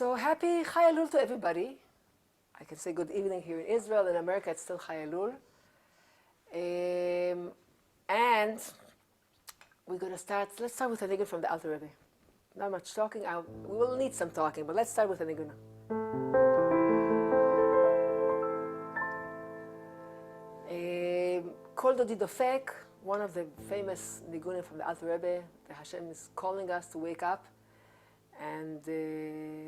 So happy Chai Elul to everybody. I can say good evening here in Israel. In America, it's still Chai Elul. And we're going to start, let's start with a niggun from the Alter Rebbe. Not much talking, we will need some talking, but let's start with a niggun. Kol Dodi Dofek, one of the famous niggunim from the Alter Rebbe, the Hashem is calling us to wake up and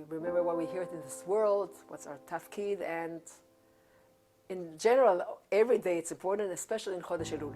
remember why we're here in this world, what's our tafkid, and in general, every day it's important, especially in Chodesh Elul.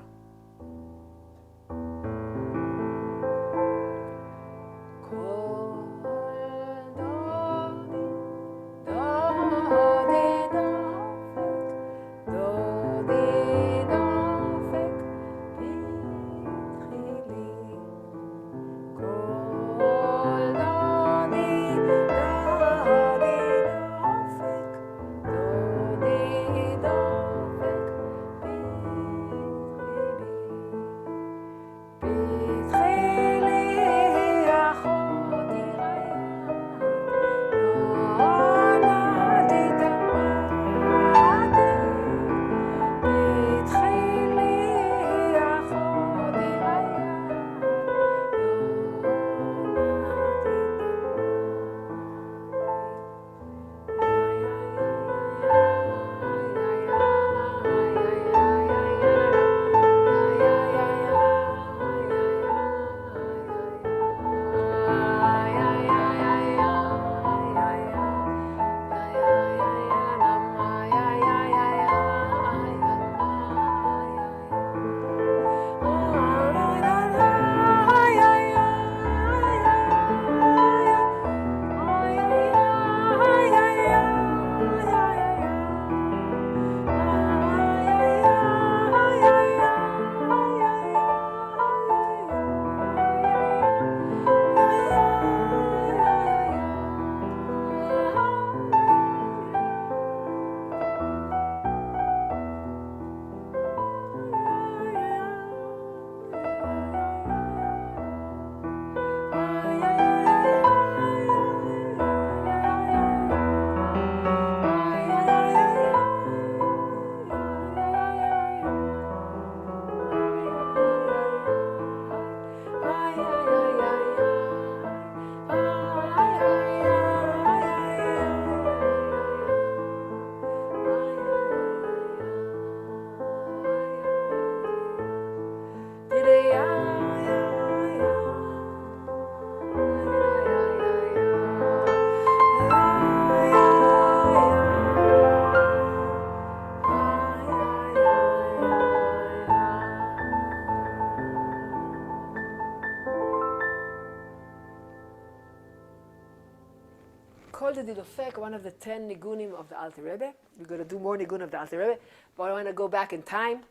One of the 10 niggunim of the Alter Rebbe. We're going to do more niggun of the Alter Rebbe, but I want to go back in time.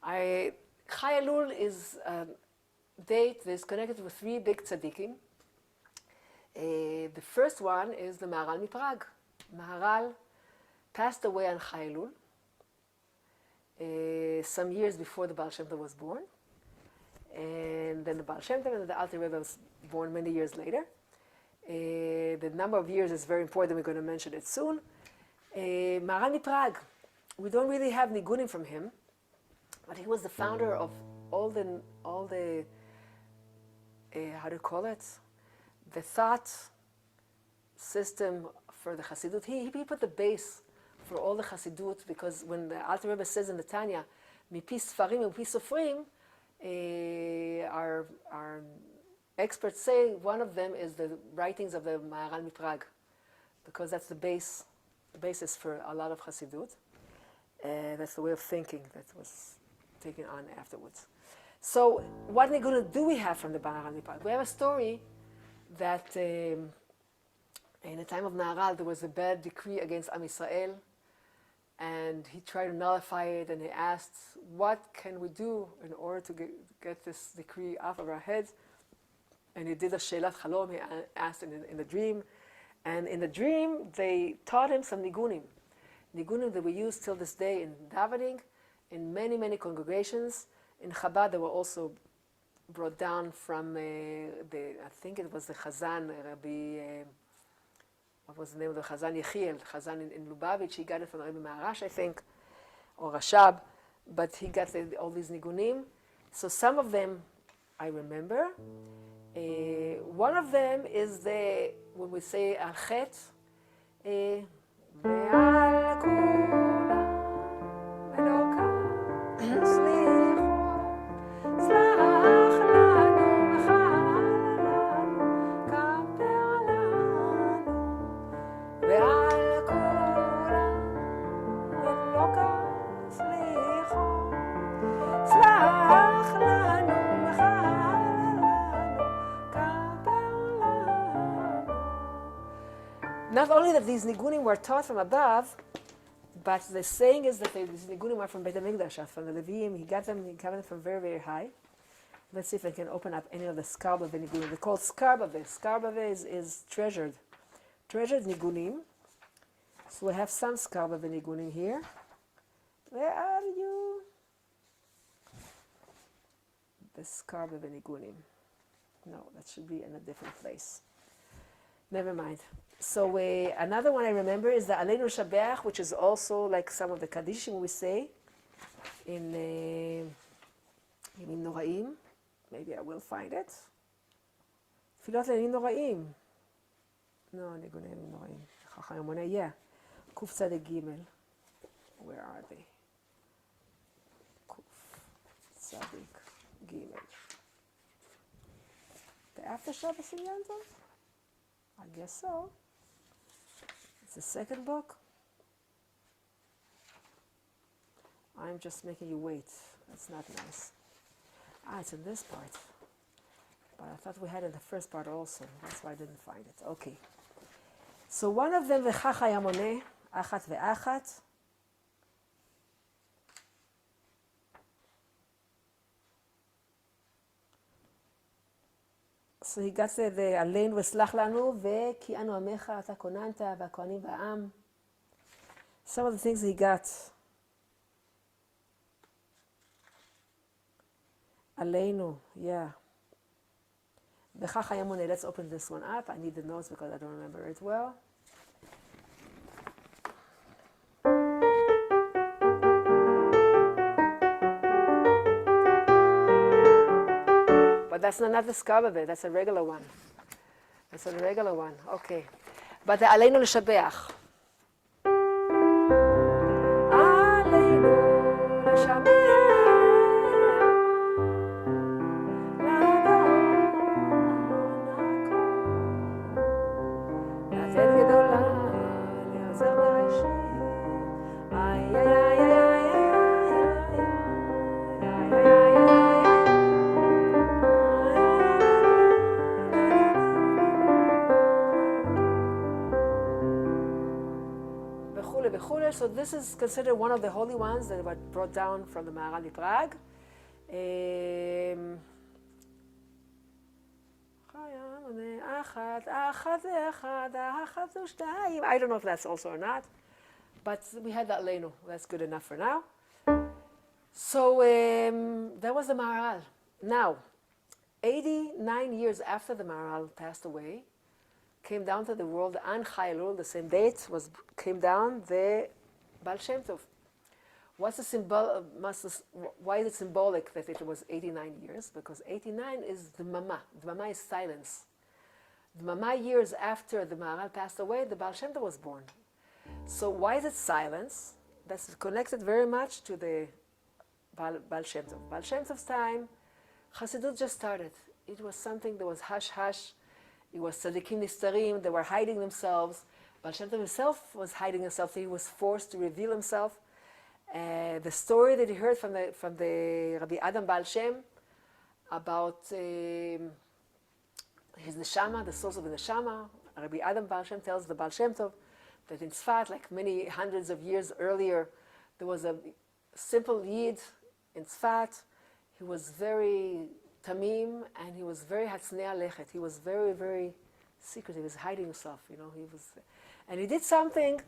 Chai Elul is a date that is connected with three big tzaddikim. The first one is the Maharal Prague. Maharal passed away on Chai Elul some years before the Baal Shem was born, and then the Baal Shem and the Alter Rebbe was born many years later. The number of years is very important. We're going to mention it soon. Maharal Prague. We don't really have niggunim from him, but he was the founder of all the how do you call it? The thought system for the Chassidut. He put the base for all the Chassidut, because when the Alter Rebbe says in the Tanya, "Mipi Sfarim u'Mipi Sofrim," our experts say one of them is the writings of the Maharal Prague, because that's the basis for a lot of Chassidut. That's the way of thinking that was taken on afterwards. So what niggun do we have from the Maharal Prague? We have a story that in the time of Maharal there was a bad decree against Am Yisrael, and he tried to nullify it, and he asked, what can we do in order to get this decree off of our heads? And he did a shelat chalom, he asked in the dream. And in the dream, they taught him some niggunim. Niggunim that we use till this day in davening, in many, many congregations. In Chabad, they were also brought down from I think it was the Chazan, Rabbi what was the name of the Chazan Yechiel, Chazan in Lubavitch, he got it from the Rebbe Maharash, I think, or Rashab, but he got all these nigunim. So some of them I remember. One of them is when we say Al Chet, Ve'al Kula Meloka Slicho Slach Lanu Mechalanu Kaper Lanu Ve'al Kula Meloka Slicho Slach Lanu Mechalanu Kaper Lanu. Not only that these nigunim were taught from above, but the saying is that these nigunim are from Beit HaMikdash, from the Leviim. He got them from very, very high. Let's see if I can open up any of the skarbave nigunim. They're called skarbave. Skarbave is treasured nigunim. So we have some skarbave nigunim here. Where are you? The skarbave nigunim. No, that should be in a different place. Never mind. So another one I remember is the Aleinu Shabeach, which is also like some of the Kaddishim we say in Yemim Noraim. Maybe I will find it. Tefilot Yemim Noraim. No, Niggunim Yemim Noraim. Chacham Yomona, yeah. Kuf Tzaddik Gimel. Where are they? Kuf Tzaddik Gimel. The After Shabbos in Yom Tov? I guess so. It's the second book. I'm just making you wait. That's not nice. It's in this part. But I thought we had it in the first part also. That's why I didn't find it. Okay. So one of them, V'chacha Yamoneh, Achat Ve'achat. So he got the Aleinu V'slach Lanu Ve'ki Anu Amecha Ata Konanta V'Kohanim V'Am. Some of the things he got. Aleinu, yeah. V'chacha Yamoneh. Let's open this one up. I need the notes because I don't remember it well. But that's not the skarbave, that's a regular one. That's a regular one, okay. But the Aleinu L'Shabeach. Aleinu L'Shabeach. L'Adon Gedola, L'Yozer Bereshit. Ay, ay, ay, ay, so this is considered one of the holy ones that were brought down from the Maharal in Prague. I don't know if that's also or not, but we had the Aleinu. That's good enough for now. So that was the Maharal. Now, 89 years after the Maharal passed away, came down to the world, An Chai Elul, the same date, came down the Baal Shem Tov. What's the symbol? Why is it symbolic that it was 89 years? Because 89 is the Mama. The Mama is silence. The Mama years after the Maharal passed away, the Baal Shem Tov was born. So why is it silence? That's connected very much to the Baal Shem Tov. Baal Shem Tov's time, Chassidut just started. It was something that was hush-hush. It was tzaddikim nistarim, they were hiding themselves. Baal Shem Tov himself was hiding himself, he was forced to reveal himself. The story that he heard from the Rabbi Adam Baal Shem about his neshama, the source of the neshama. Rabbi Adam Baal Shem tells the Baal Shem Tov that in Tzfat, like many hundreds of years earlier, there was a simple Yid in Tzfat. He was very tamim, and he was very hatznei lechet. He was very, very secret. He was hiding himself, and he did something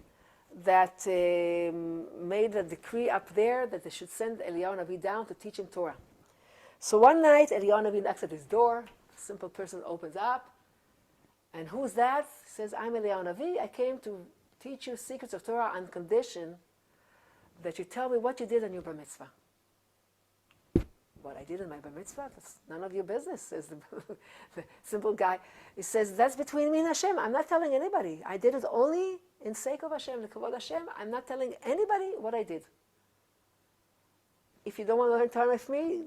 that made a decree up there that they should send Eliyahu Navi down to teach him Torah. So one night, Eliyahu Navi knocks at his door. A simple person opens up, And who's that? He says, I'm Eliyahu Navi. I came to teach you secrets of Torah on condition that you tell me what you did on your bar mitzvah. What I did in my bar mitzvah? That's none of your business, says the simple guy. He says, that's between me and Hashem. I'm not telling anybody. I did it only in sake of Hashem, the kavod Hashem. I'm not telling anybody what I did. If you don't want to learn Torah with me,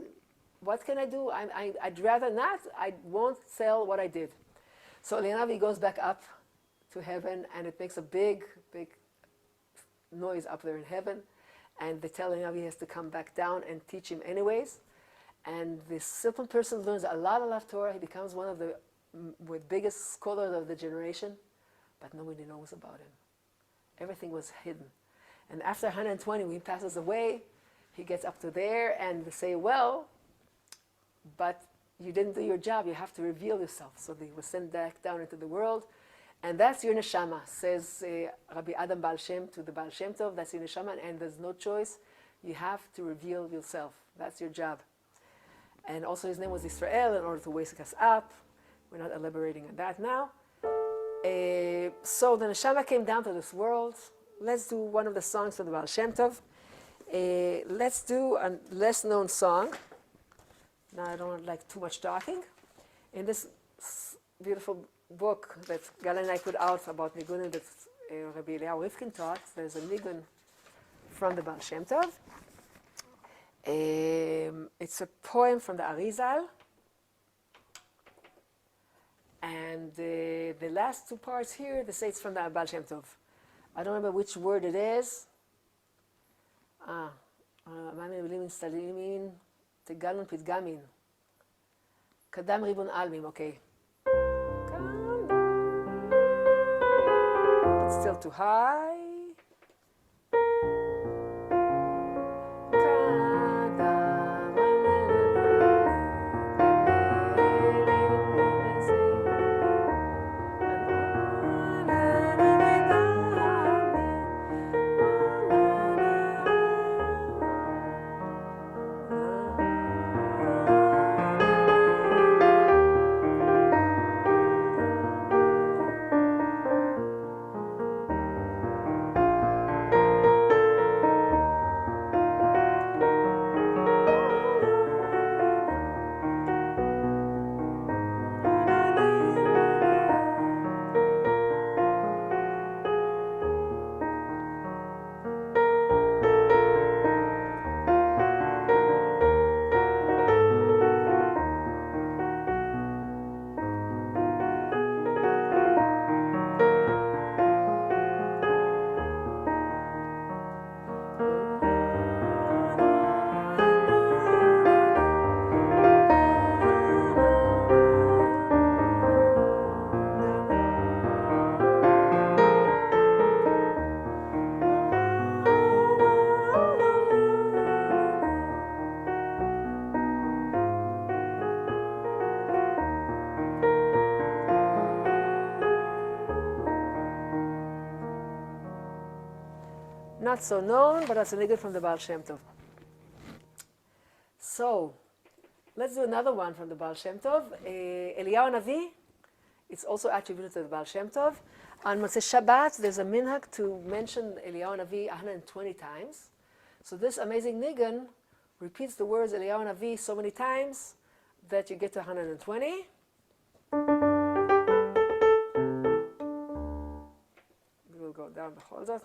what can I do? I'd rather not. I won't tell what I did. So Eliyahu Navi goes back up to heaven, and it makes a big, big noise up there in heaven. And they tell Eliyahu Navi he has to come back down and teach him anyways. And this simple person learns a lot of Torah. He becomes one of the biggest scholars of the generation, but nobody knows about him. Everything was hidden. And after 120, when he passes away, he gets up to there, and they say, well, but you didn't do your job. You have to reveal yourself. So they were sent back down into the world. And that's your neshama, says Rabbi Adam Baal Shem to the Baal Shem Tov. That's your neshama, and there's no choice. You have to reveal yourself. That's your job. And also his name was Israel in order to wake us up. We're not elaborating on that now. So the neshama came down to this world. Let's do one of the songs from the Baal Shem Tov. Let's do a less known song. Now I don't like too much talking. In this beautiful book that Gal and I put out about niggunim that Rabbi Eliyahu Rifkin taught, there's a niggun from the Baal Shem Tov. It's a poem from the Arizal. And the last two parts here, they say it's from the Baal Shem Tov. I don't remember which word it is. מאמין מילים מצטלמים, תגלון פתגמין. קדם ריבון אלמים, okay. It's still too high. Not so known, but that's a niggun from the Baal Shem Tov. So, let's do another one from the Baal Shem Tov. Eliyahu Navi, it's also attributed to the Baal Shem Tov. On Motzei Shabbat, there's a minhag to mention Eliyahu Navi 120 times. So this amazing niggun repeats the words Eliyahu Navi so many times that you get to 120. We will go down the whole lot.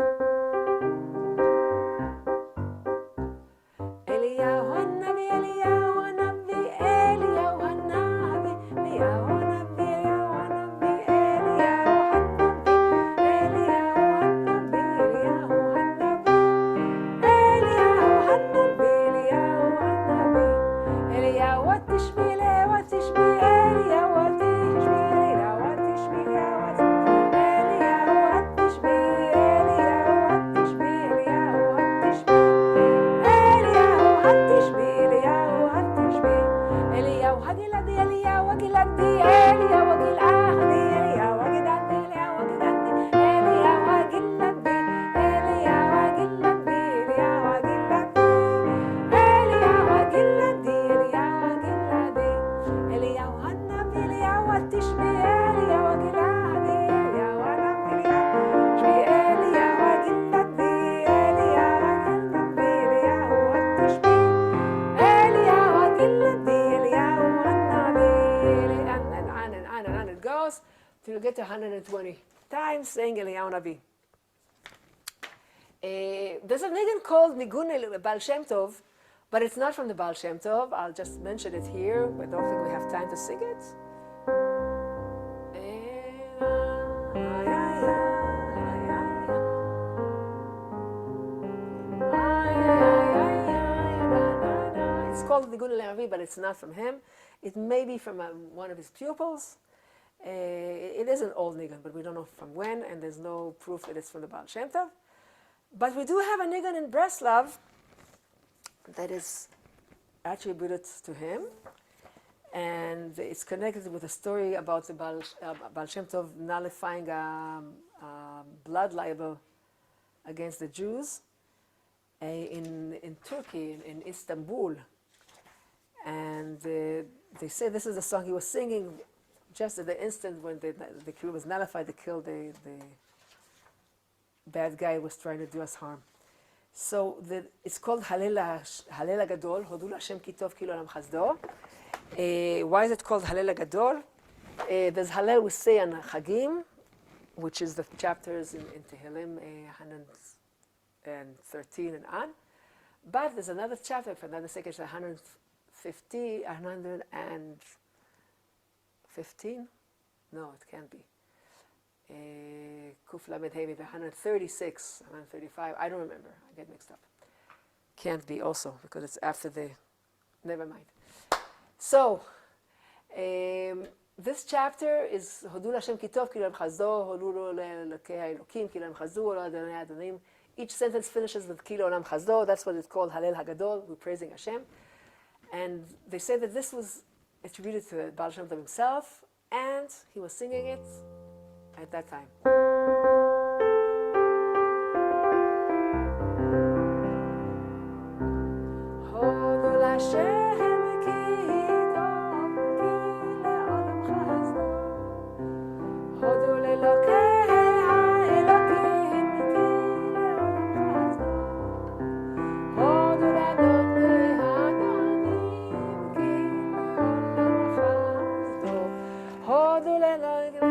it goes till you get to 120 times saying Eliyahu Navi. There's a niggun called niggun Baal Shem Tov, but it's not from the Baal Shem Tov. I'll just mention it here. I don't think we have time to sing it. It's called Niggun Le'avi, but it's not from him. It may be from one of his pupils. It is an old niggun, but we don't know from when, and there's no proof that it's from the Baal Shem Tov. But we do have a niggun in Breslov that is attributed to him, and it's connected with a story about the Baal Shem Tov nullifying a blood libel against the Jews in Turkey, in Istanbul. And they say this is the song he was singing just at the instant when the decree was nullified to kill the bad guy who was trying to do us harm. So it's called Halel HaGadol, Hodu L'Hashem Ki Tov Ki L'Olam Chasdo. Why is it called Halel HaGadol? There's Halel we say on Chagim, which is the chapters in Tehillim 113 and on. But there's another chapter, for another second, 115? No, it can't be. Kuf Lamed Hey, maybe 136, 135, I don't remember, I get mixed up. Can't be also, because it's after the, never mind. So, this chapter is Hodu L'Hashem Ki Tov Ki L'Olam Chasdo, Hodu L'Elokei HaElokim Ki L'Olam Chasdo, Lo Adonai Adonim. Each sentence finishes with Ki L'Olam Chasdo, that's what it's called, Halel HaGadol, we're praising Hashem. And they say that this was attributed to Baal Shem Tov himself, and he was singing it at that time. Hodu L'Hashem Ki Tov Ki L'Olam Chasdo, Hodu L'Elokei HaElokim Ki L'Olam Chasdo, Hodu L'Adonai Adonim Ki L'Olam Chasdo, Hodu L'Elokei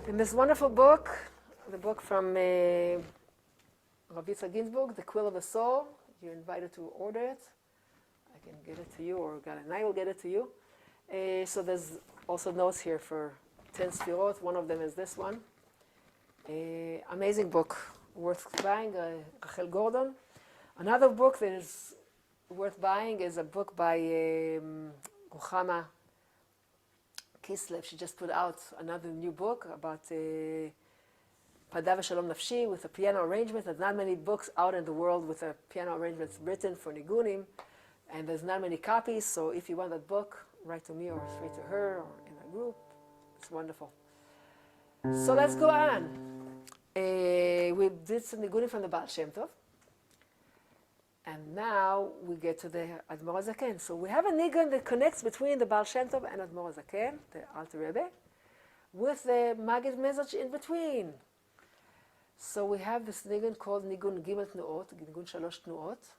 In this wonderful book, the book from Rabbi Yitzhak Ginsburg, The Quill of the Soul, you're invited to order it. I can get it to you, or God and I will get it to you. So there's also notes here for 10 Sfirot. One of them is this one. Amazing book, worth buying, Rachel Gordon. Another book that is worth buying is a book by Ruchama Kislev. She just put out another new book about Pada V'Shalom Nafshi with a piano arrangement. There's not many books out in the world with a piano arrangement written for Niggunim, and there's not many copies, so if you want that book, write to me or straight to her or in a group. It's wonderful. So let's go on. We did some Niggunim from the Baal Shem Tov. And now we get to the Admor HaZaken. So we have a niggun that connects between the Baal Shem Tov and Admor HaZaken, the Alter Rebbe, with the Maggid message in between. So we have this niggun called Niggun Gimel Tnuot, Niggun Shalosh Tnuot,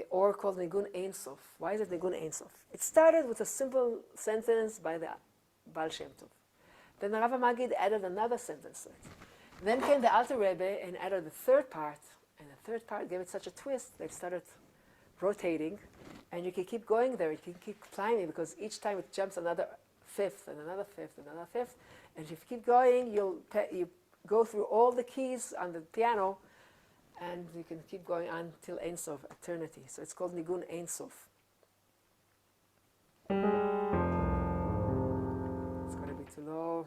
or called Niggun Ein Sof. Why is it Niggun Ein Sof? It started with a simple sentence by the Baal Shem Tov. Then the Rav Maggid added another sentence to it. Then came the Alter Rebbe and added the third part. And the third part gave it such a twist that it started rotating, and you can keep going there, you can keep climbing, because each time it jumps another fifth, and another fifth, and another fifth. And if you keep going, you go through all the keys on the piano, and you can keep going on till Ein Sof, eternity. So it's called Niggun Ein Sof. It's going to be too low.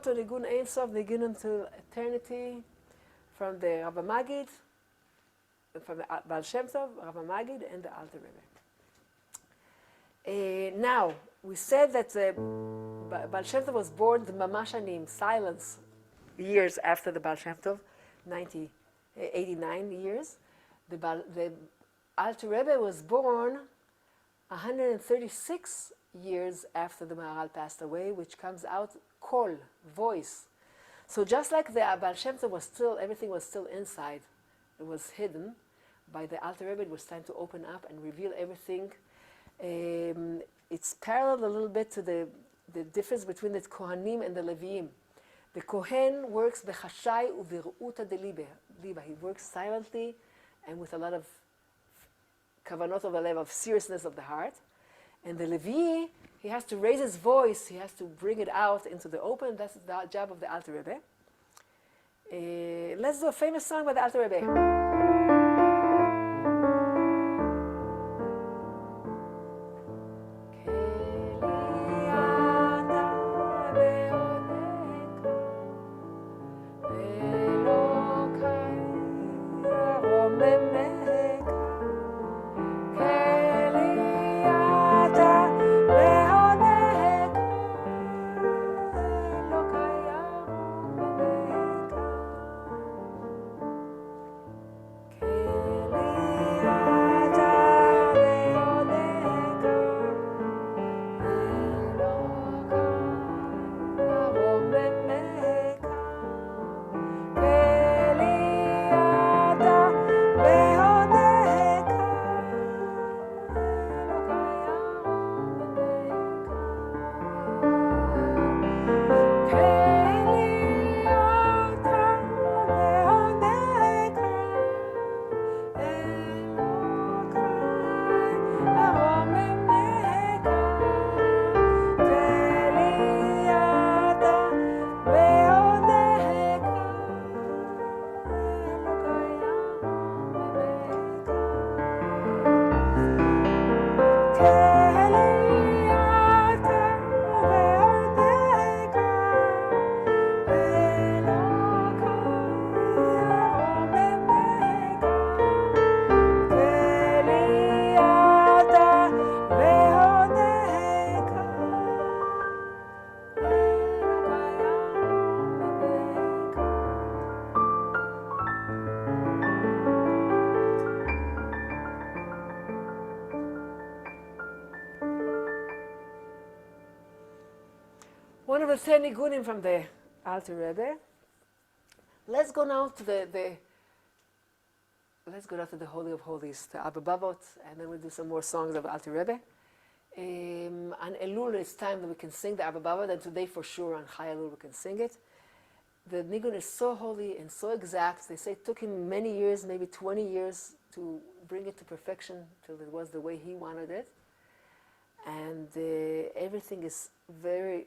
To Niggun Ein Sof, Niggun until eternity, from the Rabbi Magid, from the Baal Shem Tov, Rabbi Magid, and the Alter Rebbe. Now, we said that Baal Shem Tov was born the Mamashanim, silence, years after the Baal Shem Tov, 89 years. The Alter Rebbe was born 136 years after the Maharal passed away, which comes out kol, voice. So just like the Baal Shem Tov was still, everything was still inside, it was hidden, by the Alter Rebbe it was time to open up and reveal everything. It's parallel a little bit to the difference between the Kohanim and the Leviim. The Kohen works b'chashai u'v'ru'uta deliba. He works silently and with a lot of kavanot of alev, of seriousness of the heart. And the Levi, he has to raise his voice, he has to bring it out into the open. That's the job of the Alter Rebbe. Let's do a famous song by the Alter Rebbe. one of the 10 niggunim from the Alter Rebbe. Let's go now to let's go now to the Holy of Holies, the Bavot, and then we'll do some more songs of Alter Rebbe. On Elul, it's time that we can sing the Bavot, and today for sure on Chai Elul we can sing it. The niggun is so holy and so exact. They say it took him many years, maybe 20 years, to bring it to perfection till it was the way he wanted it. And everything is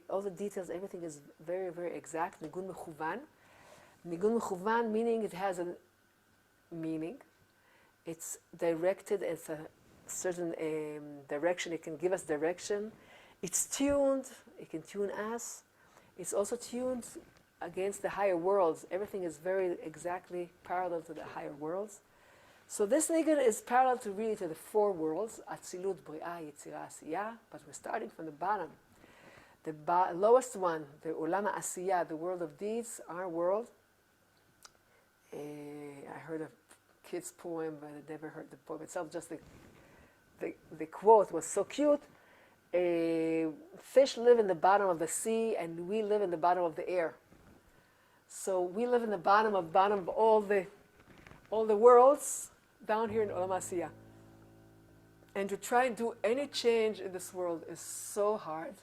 all the details, everything is very, very exact. Niggun mechuvan. Niggun mechuvan, meaning it has a meaning. It's directed, it's a certain direction. It can give us direction. It's tuned, it can tune us. It's also tuned against the higher worlds. Everything is very exactly parallel to the higher worlds. So this niggun is parallel to really to the four worlds, Atzilut, Bri'ah, Yetzirah, Asiyah, but we're starting from the bottom. The lowest one, the Olam Asiyah, the world of deeds, our world. I heard a kid's poem, but I never heard the poem itself, just the quote was so cute. Fish live in the bottom of the sea, and we live in the bottom of the air. So we live in the bottom of all the worlds down here in Olam Asiyah. And to try and do any change in this world is so hard.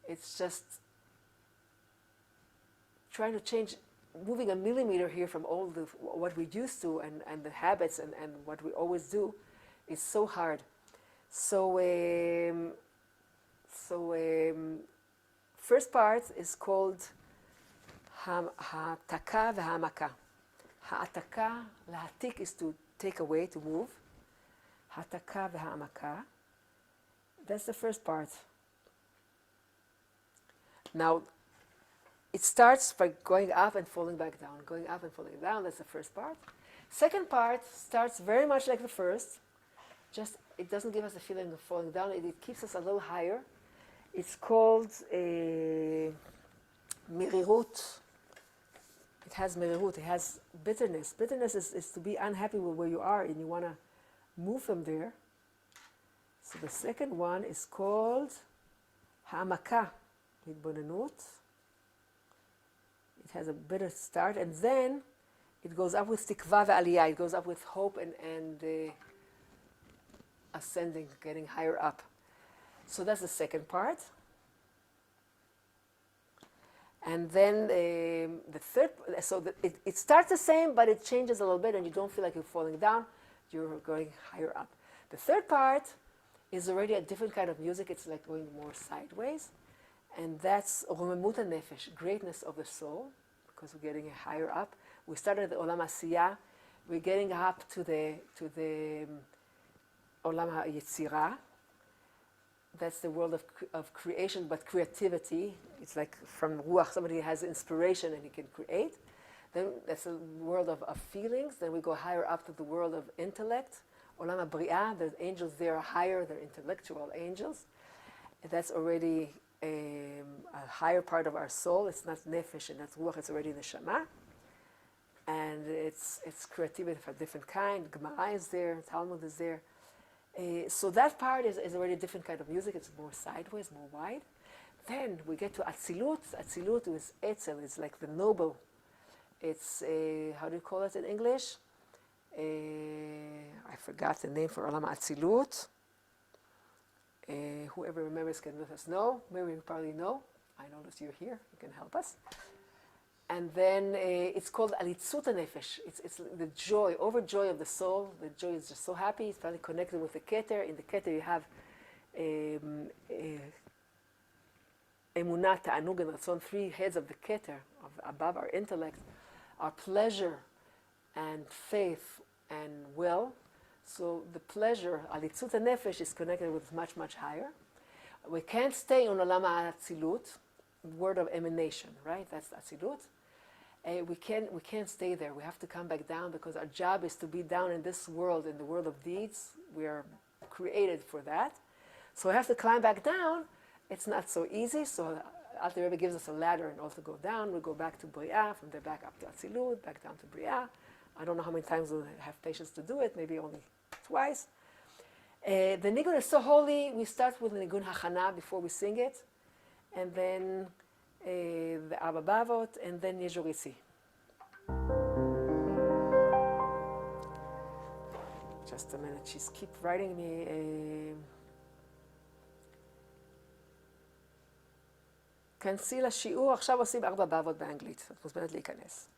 It's just trying to change, moving a millimeter here from all what we used to and the habits and what we always do is so hard. So first part is called Ha'ataka v'ha'amaka. Ha'ataka, lahatik is to take away, to move. Ha'ataka v'ha'amaka. That's the first part. Now, it starts by going up and falling back down. Going up and falling down, that's the first part. Second part starts very much like the first. Just, it doesn't give us the feeling of falling down. It keeps us a little higher. It's called mirirut. It has mirirut. It has bitterness. Bitterness is to be unhappy with where you are and you want to move from there. So the second one is called ha'amaka, hitbonenut. It has a bitter start, and then it goes up with tikva ve'aliyah. It goes up with hope and ascending, getting higher up. So that's the second part. And then the third, so it starts the same, but it changes a little bit, and you don't feel like you're falling down. You're going higher up. The third part is already a different kind of music. It's like going more sideways. And that's Romemut Nefesh, greatness of the soul, because we're getting higher up. We started at the Olam Asiyah. We're getting up to the Olam HaYetzirah. That's the world of creation, but creativity. It's like from Ruach, somebody has inspiration and he can create. Then that's a world of feelings. Then we go higher up to the world of intellect. Olam HaBri'ah, the angels there are higher, they're intellectual angels. And that's already a higher part of our soul. It's not nefesh and not ruach, it's already neshama. And it's creativity of a different kind. Gemara is there, Talmud is there. So that part is already a different kind of music. It's more sideways, more wide. Then we get to Atzilut. Atzilut is Etzel. It's like the noble. It's, how do you call it in English? I forgot the name for Olam Atzilut. Whoever remembers can let us know. Maybe you probably know. I know that you're here. You can help us. And then it's called Alitzut HaNefesh. It's the joy, overjoy of the soul. The joy is just so happy. It's finally connected with the Keter. In the Keter you have Emunah, Ta'anug, and Ratzon, three heads of the Keter, above our intellect, our pleasure and faith and will. So the pleasure, Alitzut HaNefesh, is connected with much, much higher. We can't stay on Olam HaAtzilut, word of emanation, right? That's Atzilut. We can't stay there. We have to come back down because our job is to be down in this world, in the world of deeds. We are created for that. So we have to climb back down. It's not so easy. So Alter Rebbe gives us a ladder in order to go down. We go back to Bri'ah, from there back up to Atzilut, back down to Bri'ah. I don't know how many times we'll have patience to do it, maybe only twice. The niggun is so holy, we start with the niggun hachana before we sing it. and then the Abba Bavot, and then Yezhoritzi. Just a minute, she's keep writing me. כנסי לשיעור, עכשיו עושים 4 באבות באנגלית. את מוזמנת להיכנס.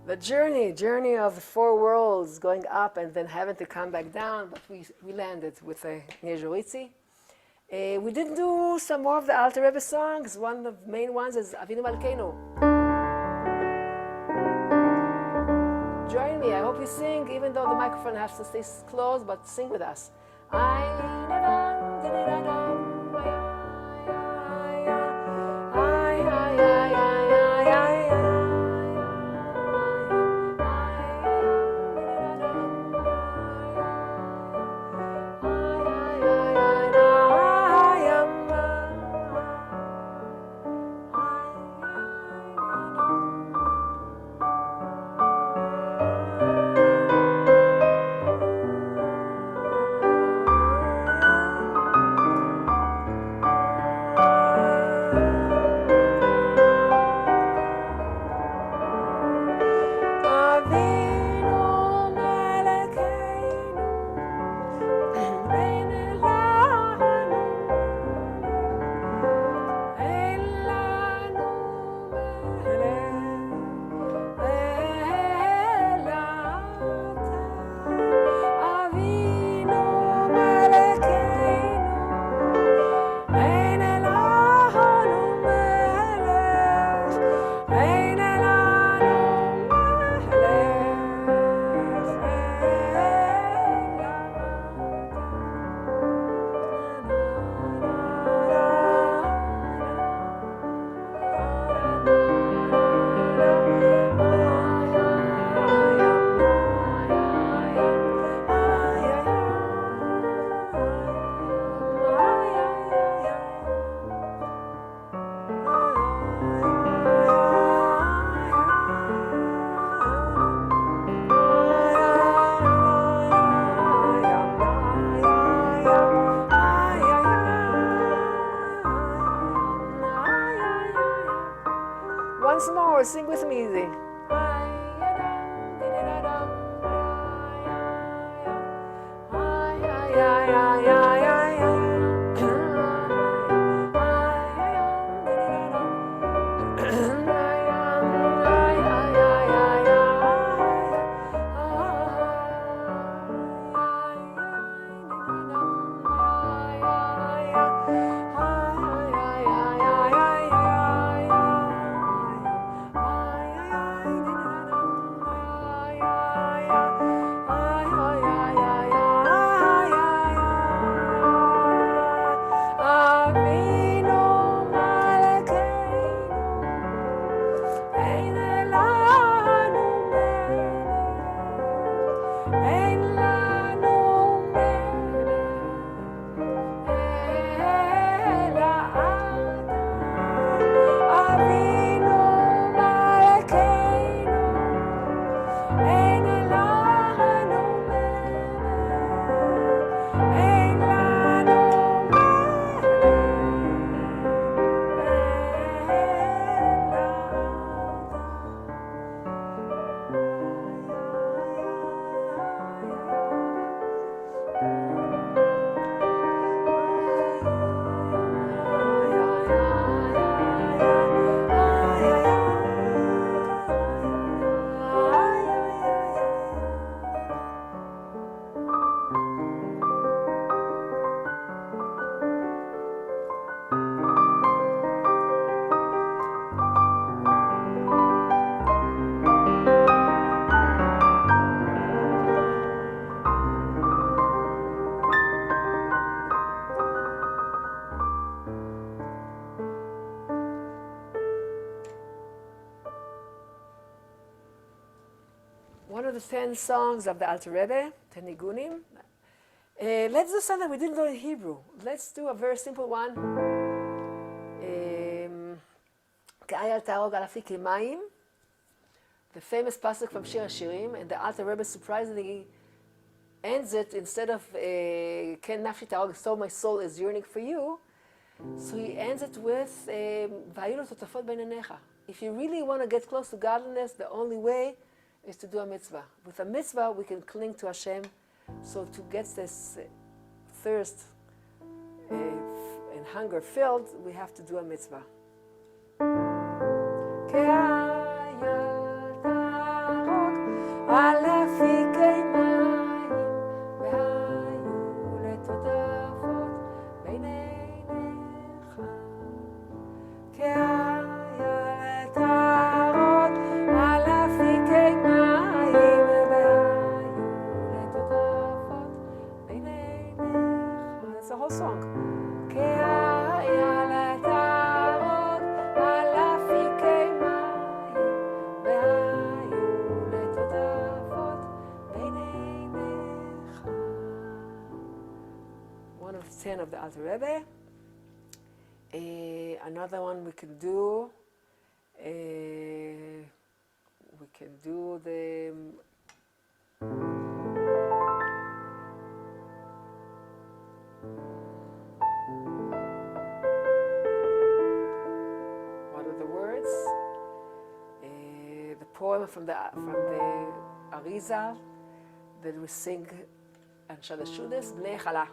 The journey of the four worlds, going up and then having to come back down, but we landed with a Nejoritzi. We didn't do some more of the Alter Rebbe songs. One of the main ones is Avinu Malkeinu. Join me. I hope you sing, even though the microphone has to stay closed, but sing with us. Once more, sing with me. One of the 10 songs of the Alter Rebbe, the Niggunim. Let's do something we didn't do in Hebrew. Let's do a very simple one. Ka'ayal ta'arog al afiki mayim, the famous pasuk from Shir HaShirim, and the Alter Rebbe surprisingly ends it instead of Ken nafshi ta'arog, so my soul is yearning for you. So he ends it with Va'ayinu totafot beinenecha. If you really want to get close to godliness, the only way is to do a mitzvah. With a mitzvah, we can cling to Hashem. So to get this thirst and hunger filled, we have to do a mitzvah. of the Alter Rebbe. Another one we can do the what are the words? The poem from the Arizal that we sing on Shadashudas, Bnei Chala.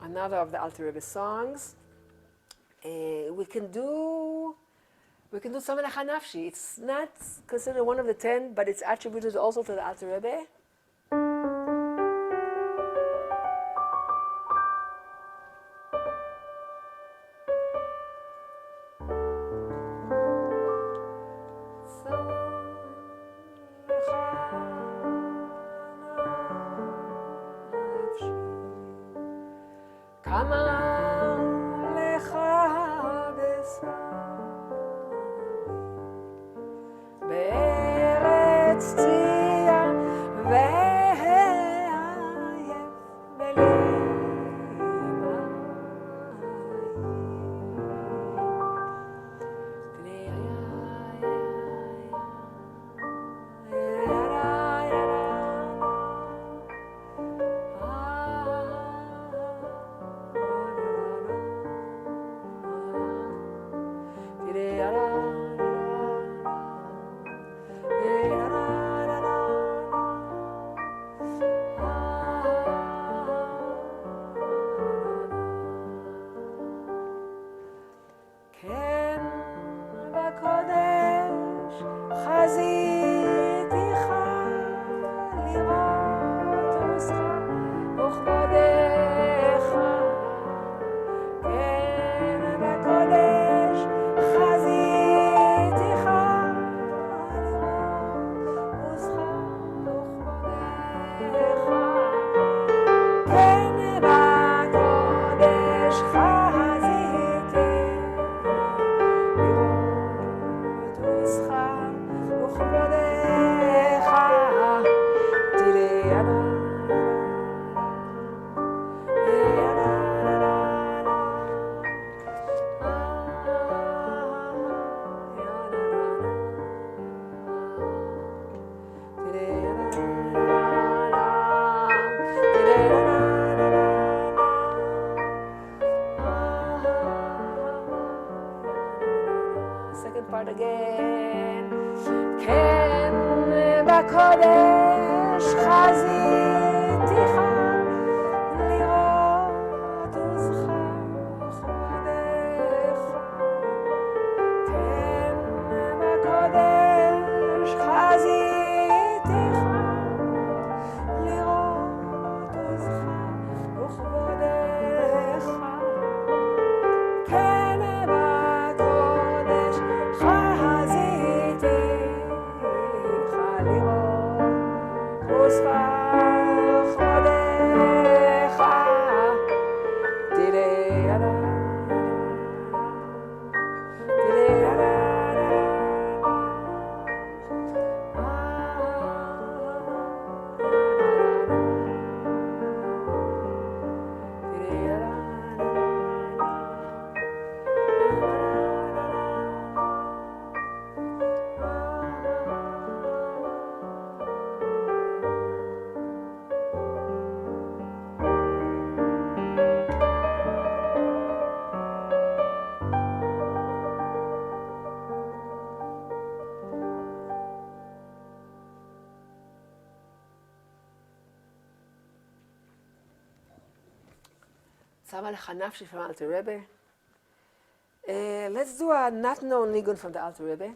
Another of the Alter Rebbe songs. We can do Samanach Nafshi. It's not considered one of the 10, but it's attributed also to the Alter Rebbe. קודש חזיתיך לראות וזכר כבודך כן בקודש חזיתיך לראות וזכר וכבודך כן בקודש חזיתיך לראות וזכר כבודך דידי-ידה Let's do a not known niggun from the Alter Rebbe.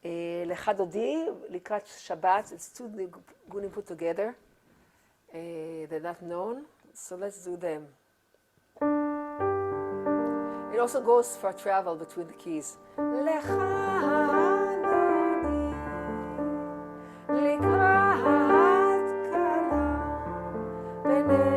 Lechadodi, Likrat Shabbat, it's two niggunim put together. They're not known, so let's do them. It also goes for travel between the keys. Lechadodi, Likrat Kala, Bene.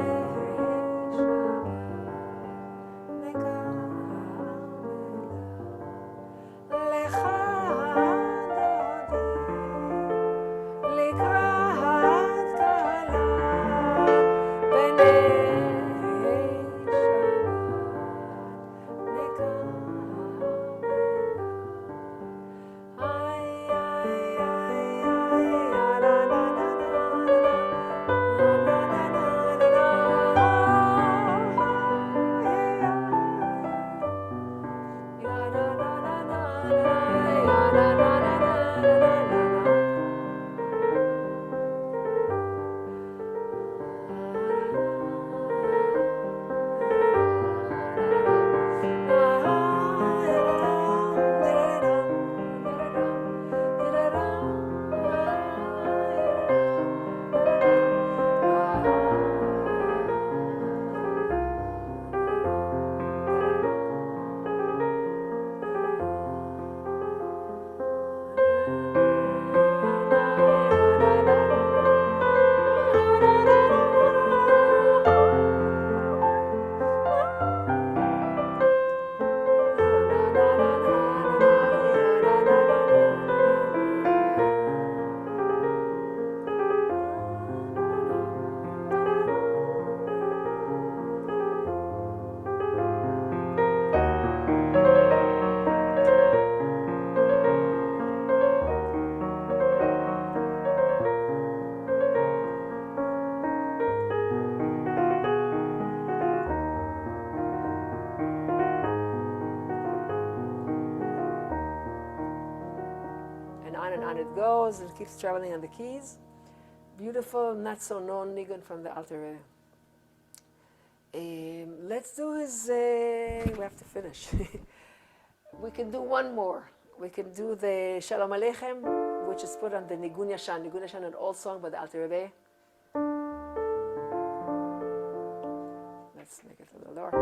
On it goes, it keeps traveling on the keys. Beautiful, not so known niggun from the Alter Rebbe. Let's do his, we have to finish. We can do one more. We can do the Shalom Aleichem, which is put on the Niggun Yashan. Niggun Yashan, an old song by the Alter Rebbe. Let's make it a little lower.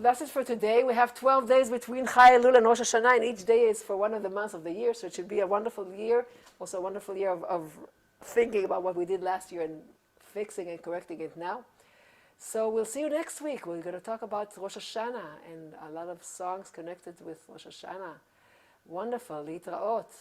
that's it for today. We have 12 days between Chai Elul and Rosh Hashanah, and each day is for one of the months of the year, so it should be a wonderful year. Also a wonderful year of thinking about what we did last year and fixing and correcting it now. So we'll see you next week. We're going to talk about Rosh Hashanah and a lot of songs connected with Rosh Hashanah. Wonderful. Litraot.